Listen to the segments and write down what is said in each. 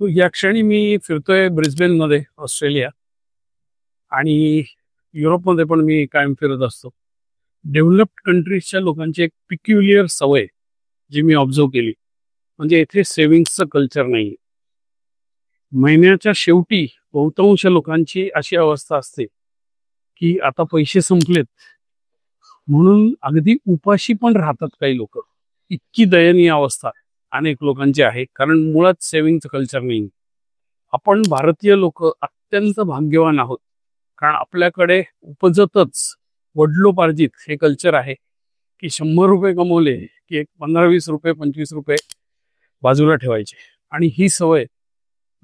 तो या क्षणी मी फिरतोय ब्रिस्बेन मध्ये, ऑस्ट्रेलिया. आणि युरोपमध्ये पण मी कायम फिरत असतो. डेव्हलप्ड कंट्रीजच्या लोकांची एक पिक्युलियर सवय जी मी ऑब्झर्व केली, म्हणजे इथे सेव्हिंग्सचं कल्चर नाही. महिन्याच्या शेवटी बहुतांश लोकांची अशी अवस्था असते की आता पैसे संपलेत म्हणून अगदी उपाशी पण राहतात काही लोक. इतकी दयनीय अवस्था अनेक लोकांची आहे, कारण मुळात सेव्हिंगचं कल्चर नाही. आपण भारतीय लोक अत्यंत भाग्यवान आहोत, कारण आपल्याकडे उपजतच वडिलोपार्जित हे कल्चर आहे की 100 रुपये कमवले की एक 15-20 रुपये 25 रुपये बाजूला ठेवायचे, आणि ही सवय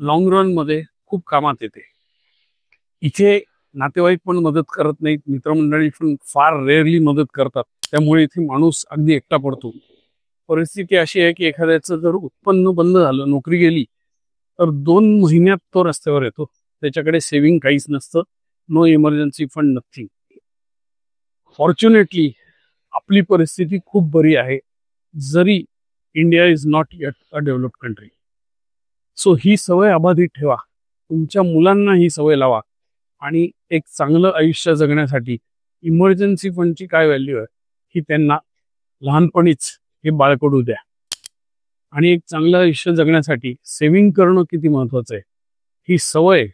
लॉंग रन मध्ये खूप कामात येते. इथे नातेवाईक पण मदत करत नाहीत, मित्रमंडळी पण फार रेअरली मदत करतात, त्यामुळे इथे माणूस अगदी एकटा पडतो. परिस्थिती अशी आहे की एखाद्याचं जर उत्पन्न बंद झालं, नोकरी गेली, तर 2 महिन्यात तो रस्त्यावर येतो. त्याच्याकडे सेव्हिंग काहीच नसतं, no emergency fund, nothing. Fortunately आपली परिस्थिती खूप बरी आहे, जरी India is not yet a developed country. So ही सवय अबाधित ठेवा, तुमच्या मुलांना ही सवय लावा, आणि एक चांगलं आयुष्य जगण्यासाठी इमर्जन्सी फंडची काय व्हॅल्यू आहे ही त्यांना लहानपणीच हे बाळकडू द्या. आणि एक चांगलं आयुष्य जगण्यासाठी सेव्हिंग करणं किती महत्वाचं आहे, ही सवय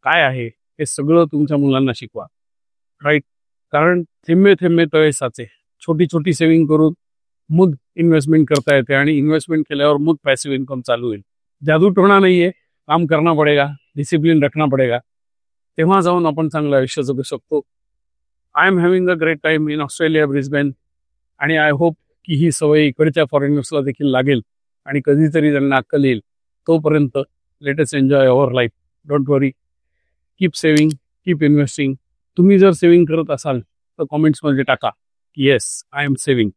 काय आहे हे सगळं तुमच्या मुलांना शिकवा. राईट? कारण थेंबे थेंबे तळे साचे. छोटी छोटी सेव्हिंग करून मग इन्व्हेस्टमेंट करता येते, आणि इन्व्हेस्टमेंट केल्यावर मग पॅसिव्ह इन्कम चालू होईल. जादू टोना नाहीये, काम करना पडेगा, डिसिप्लिन रखना पडेगा, तेव्हा जाऊन आपण चांगलं आयुष्य जगू शकतो. I am having a great time in Australia, Brisbane, आणि आय होप की ही सवय इकडच्या फॉरेनर्सला देखील लागेल आणि कधीतरी त्यांना अक्कल येईल. तोपर्यंत let us enjoy our life. Don't worry, keep saving, keep investing. तुम्ही जर सेव्हिंग करत असाल तर कॉमेंट्समध्ये टाका की येस, आय एम सेव्हिंग.